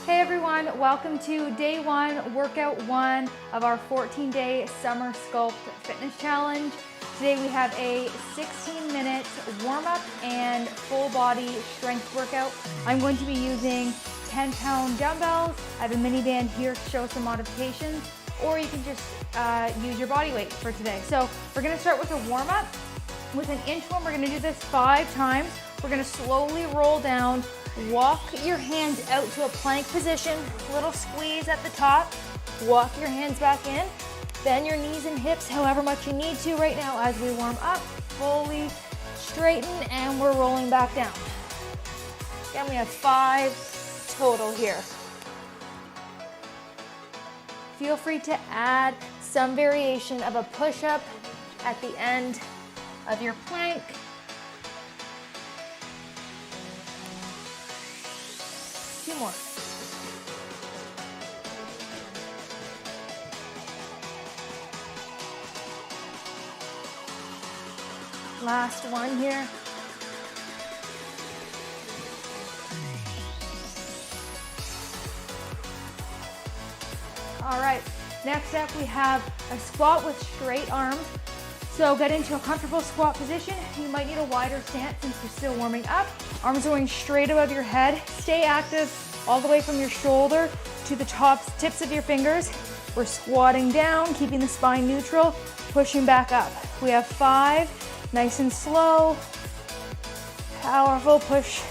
Hey everyone, welcome to day one, workout one of our 14-day Summer Sculpt Fitness Challenge. Today we have a 16-minute warm-up and full body strength workout. I'm going to be using 10-pound dumbbells. I have a mini band here to show some modifications, or you can just use your body weight for today. So we're gonna start with a warm-up. With an inchworm, we're gonna do this 5 times. We're gonna slowly roll down, walk your hands out to a plank position, little squeeze at the top, walk your hands back in, bend your knees and hips however much you need to right now as we warm up, fully straighten, and we're rolling back down. Again, we have 5 total here. Feel free to add some variation of a push-up at the end of your plank. Two more. Last one here. All right, next up we have a squat with straight arms. So get into a comfortable squat position. You might need a wider stance since you're still warming up. Arms are going straight above your head. Stay active all the way from your shoulder to the tips of your fingers. We're squatting down, keeping the spine neutral, pushing back up. We have 5, nice and slow, powerful push.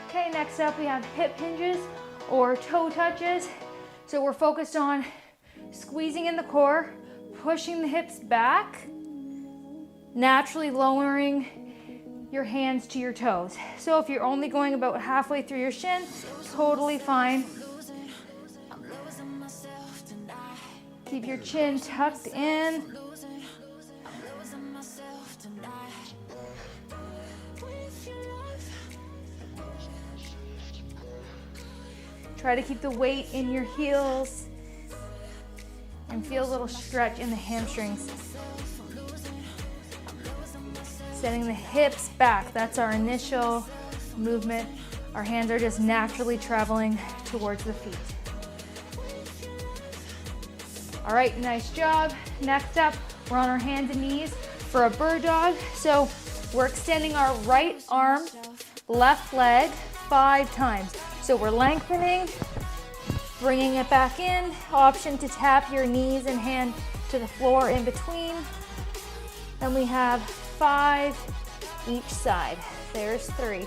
Okay, next up we have hip hinges or toe touches. So we're focused on squeezing in the core, pushing the hips back, naturally lowering your hands to your toes. So if you're only going about halfway through your shin, totally fine. Keep your chin tucked in. Try to keep the weight in your heels and feel a little stretch in the hamstrings. Sending the hips back, that's our initial movement. Our hands are just naturally traveling towards the feet. All right, nice job. Next up, we're on our hands and knees for a bird dog. So we're extending our right arm, left leg 5 times. So we're lengthening, bringing it back in. Option to tap your knees and hand to the floor in between. And we have 5 each side. There's 3,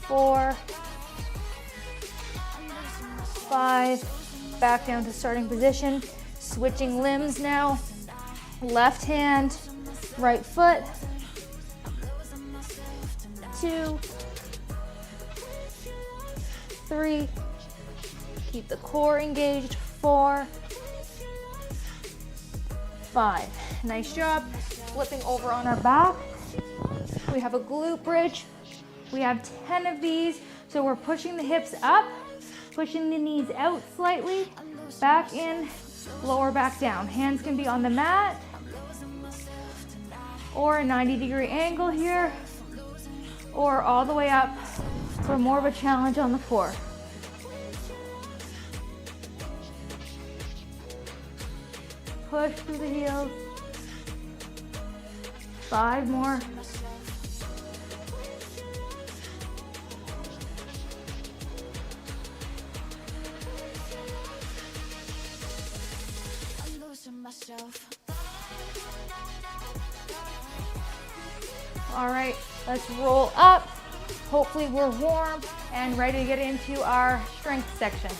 4, 5. Back down to starting position. Switching limbs now. Left hand, right foot. 2, 3, keep the core engaged, 4, 5. Nice job. Flipping over on our back. We have a glute bridge. We have 10 of these. So we're pushing the hips up, pushing the knees out slightly, back in, lower back down. Hands can be on the mat or a 90-degree angle here, or all the way up for more of a challenge on the floor. Push through the heels. 5 more. All right, let's roll up. Hopefully we're warm and ready to get into our strength section.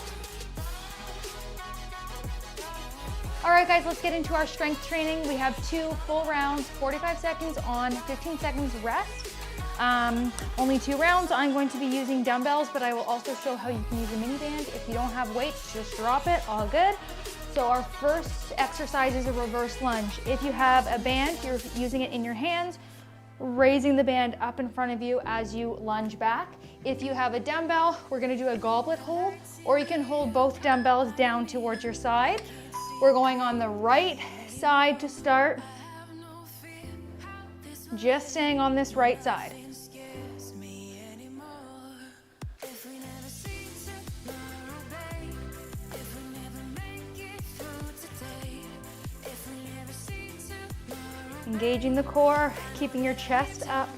All right guys, let's get into our strength training. We have 2 full rounds, 45 seconds on, 15 seconds rest. Only 2 rounds. I'm going to be using dumbbells, but I will also show how you can use a mini band. If you don't have weights, just drop it, all good. So our first exercise is a reverse lunge. If you have a band, you're using it in your hands, raising the band up in front of you as you lunge back. If you have a dumbbell, we're gonna do a goblet hold, or you can hold both dumbbells down towards your side. We're going on the right side to start. Just staying on this right side. Engaging the core, keeping your chest up,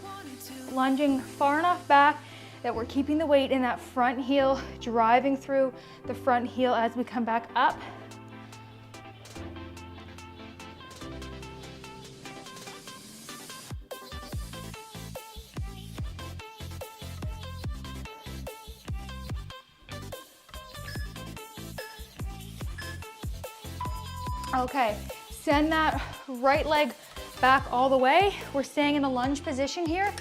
lunging far enough back that we're keeping the weight in that front heel, driving through the front heel as we come back up. Okay, send that right leg back all the way. We're staying in a lunge position here,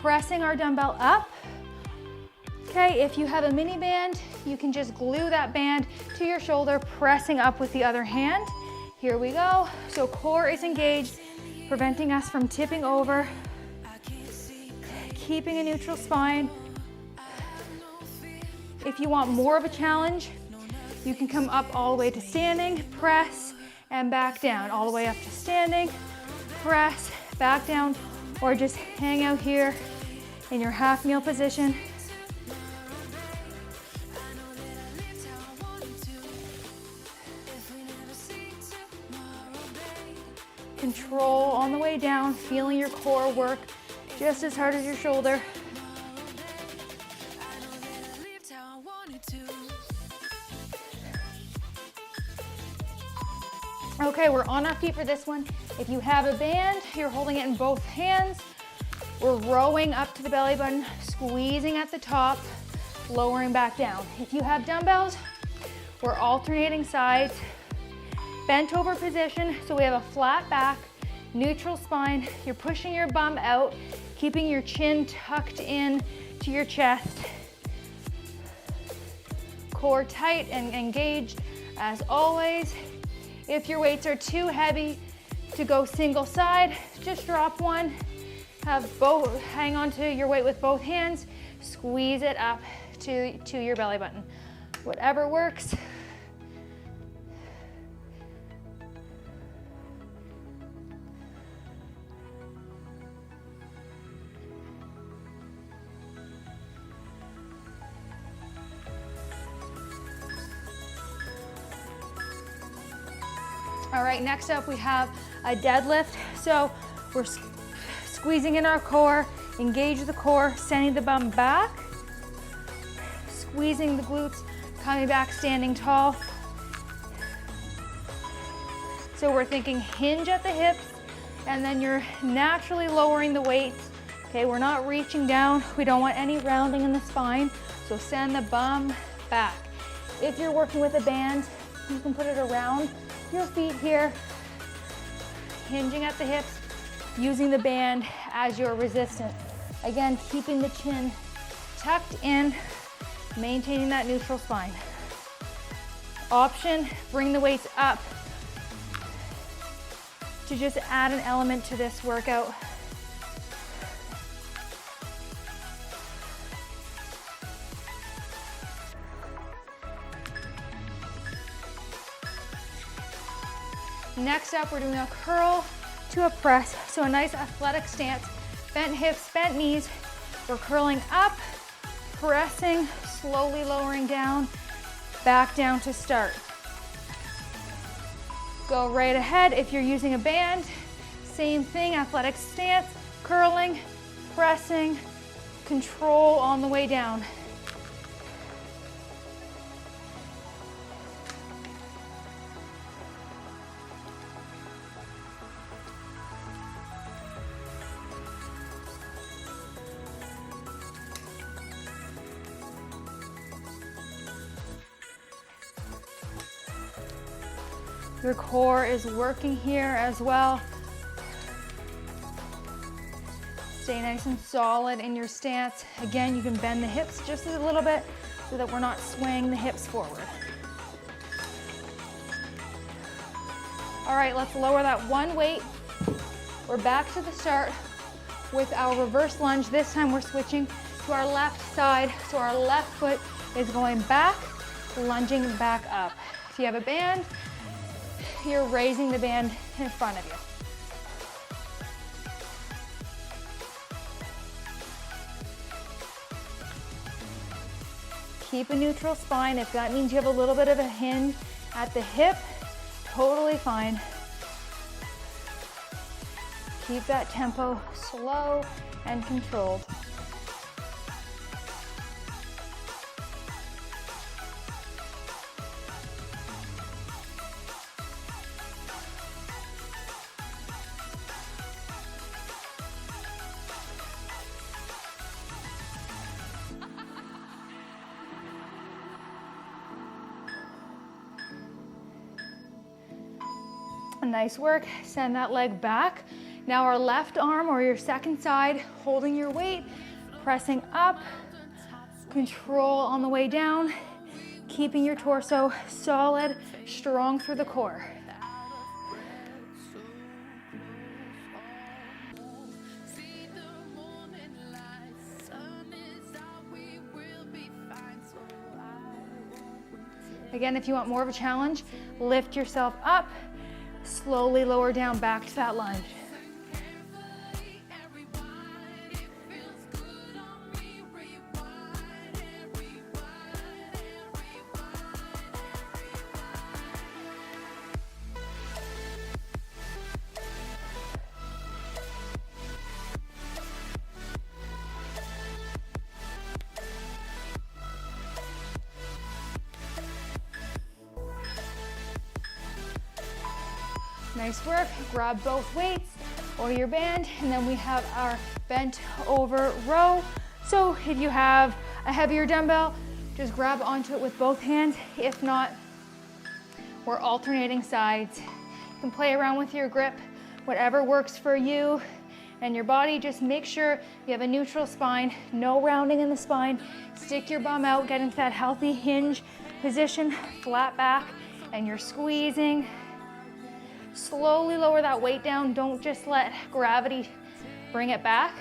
pressing our dumbbell up. Okay, if you have a mini band, you can just glue that band to your shoulder, pressing up with the other hand. Here we go. So core is engaged, preventing us from tipping over, keeping a neutral spine. If you want more of a challenge, you can come up all the way to standing, press, and back down, all the way up to standing, press, back down, or just hang out here in your half meal position. Control on the way down, feeling your core work just as hard as your shoulder. Okay, we're on our feet for this one. If you have a band, you're holding it in both hands. We're rowing up to the belly button, squeezing at the top, lowering back down. If you have dumbbells, we're alternating sides, bent over position, so we have a flat back, neutral spine. You're pushing your bum out, keeping your chin tucked in to your chest. Core tight and engaged as always. If your weights are too heavy to go single side, just drop one. Hang on to your weight with both hands, squeeze it up to your belly button. Whatever works. All right, next up we have a deadlift. So we're squeezing in our core, engage the core, sending the bum back, squeezing the glutes, coming back, standing tall. So we're thinking hinge at the hips, and then you're naturally lowering the weights. Okay, we're not reaching down. We don't want any rounding in the spine. So send the bum back. If you're working with a band, you can put it around your feet here, hinging at the hips, using the band as your resistance. Again, keeping the chin tucked in, maintaining that neutral spine. Option, bring the weights up to just add an element to this workout. Next up, we're doing a curl to a press. So a nice athletic stance, bent hips, bent knees. We're curling up, pressing, slowly lowering down, back down to start. Go right ahead. If you're using a band, same thing, athletic stance, curling, pressing, control on the way down. Your core is working here as well. Stay nice and solid in your stance. Again, you can bend the hips just a little bit so that we're not swaying the hips forward. All right, let's lower that one weight. We're back to the start. with our reverse lunge. This time we're switching to our left side. So our left foot is going back, lunging back up. If you have a band, you're raising the band in front of you. Keep a neutral spine. If that means you have a little bit of a hinge at the hip, totally fine. Keep that tempo slow and controlled. Nice work. Send that leg back. Now our left arm or your second side, holding your weight, pressing up, control on the way down, keeping your torso solid, strong through the core. Again, if you want more of a challenge, lift yourself up, slowly lower down back to that lunge. Nice work. Grab both weights or your band, and then we have our bent over row. So if you have a heavier dumbbell, just grab onto it with both hands. If not, we're alternating sides. You can play around with your grip, whatever works for you and your body. Just make sure you have a neutral spine, no rounding in the spine. Stick your bum out, get into that healthy hinge position, flat back, and you're squeezing. Slowly lower that weight down. Don't just let gravity bring it back.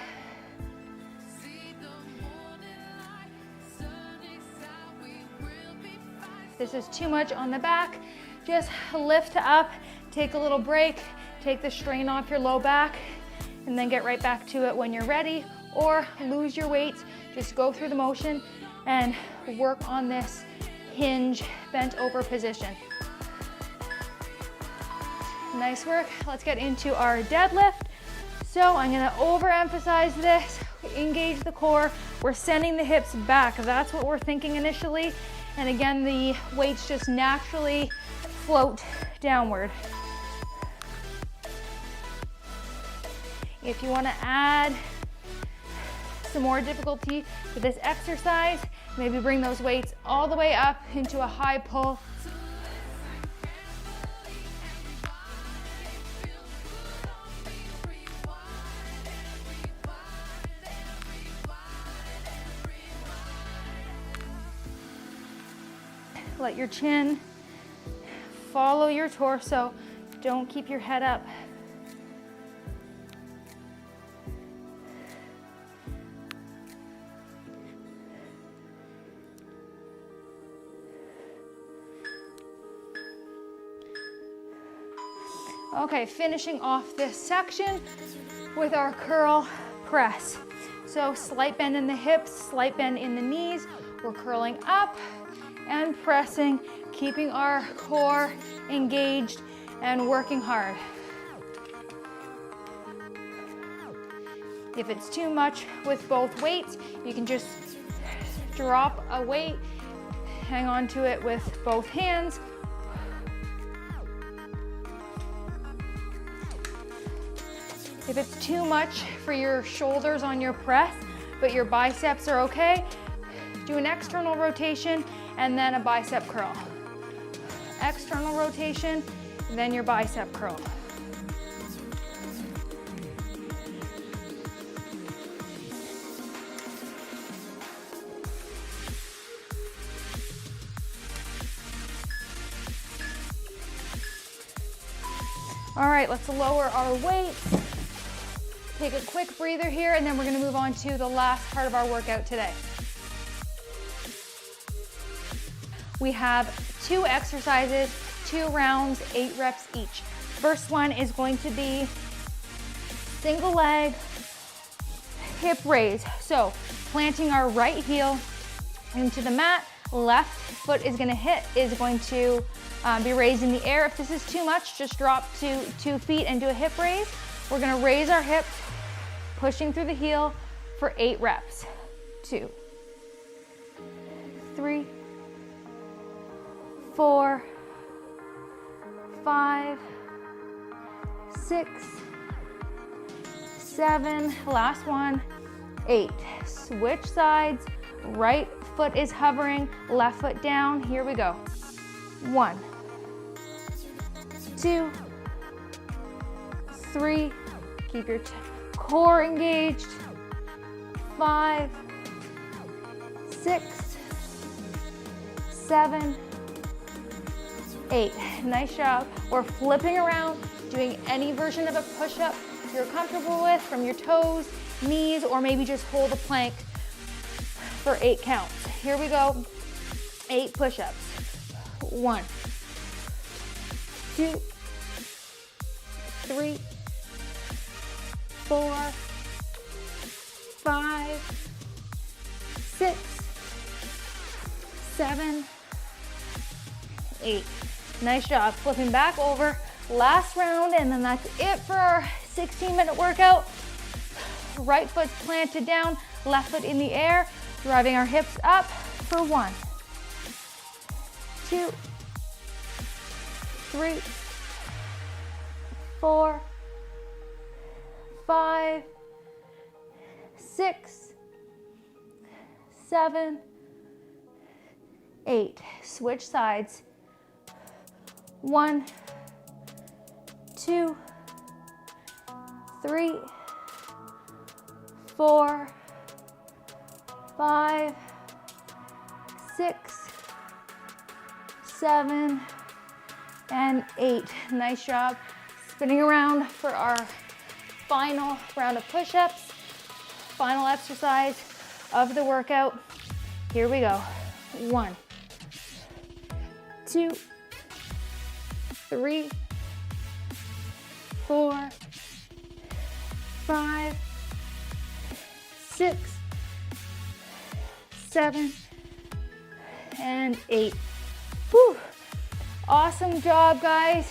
If this is too much on the back, just lift up, take a little break, take the strain off your low back, and then get right back to it when you're ready, or lose your weight. Just go through the motion and work on this hinge bent over position. Nice work. Let's get into our deadlift. So I'm gonna overemphasize this, engage the core. We're sending the hips back. That's what we're thinking initially. And again, the weights just naturally float downward. If you wanna add some more difficulty to this exercise, maybe bring those weights all the way up into a high pull. Let your chin follow your torso. Don't keep your head up. Okay, finishing off this section with our curl press. So slight bend in the hips, slight bend in the knees. We're curling up and pressing, keeping our core engaged and working hard. If it's too much with both weights, you can just drop a weight, hang on to it with both hands. If it's too much for your shoulders on your press, but your biceps are okay, do an external rotation and then a bicep curl. External rotation, then your bicep curl. All right, let's lower our weights. Take a quick breather here, and then we're gonna move on to the last part of our workout today. We have 2 exercises, 2 rounds, 8 reps each. First one is going to be single leg hip raise. So planting our right heel into the mat, left foot is going to be raised in the air. If this is too much, just drop to 2 feet and do a hip raise. We're going to raise our hips, pushing through the heel for 8 reps. 2, 3, 4, 5, 6, 7, last one, 8. Switch sides, right foot is hovering, left foot down. Here we go. 1, 2, 3, keep your core engaged. 5, 6, 7, 8. Nice job. We're flipping around, doing any version of a push-up you're comfortable with from your toes, knees, or maybe just hold a plank for 8 counts. Here we go. 8 push-ups. 1, 2, 3, 4, 5, 6, 7, 8. Nice job. Flipping back over. Last round, and then that's it for our 16-minute workout. Right foot's planted down, left foot in the air, driving our hips up for 1, 2, 3, 4, 5, 6, 7, 8. Switch sides. 1, 2, 3, 4, 5, 6, 7, and 8. Nice job. Spinning around for our final round of push-ups, final exercise of the workout. Here we go. 1, 2, 3, 4, 5, 6, 7, and 8. Whew. Awesome job, guys.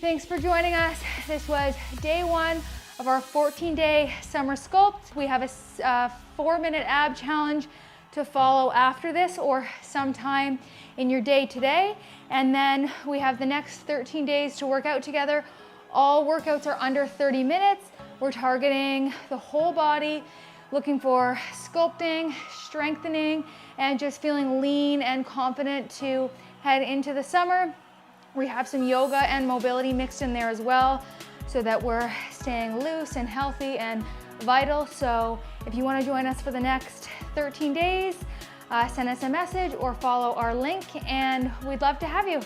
Thanks for joining us. This was day 1 of our 14-day summer sculpt. We have a 4-minute ab challenge to follow after this, or sometime in your day today. And then we have the next 13 days to work out together. All workouts are under 30 minutes. We're targeting the whole body, looking for sculpting, strengthening, and just feeling lean and confident to head into the summer. We have some yoga and mobility mixed in there as well, so that we're staying loose and healthy and vital. So if you want to join us for the next 13 days, send us a message or follow our link, and we'd love to have you.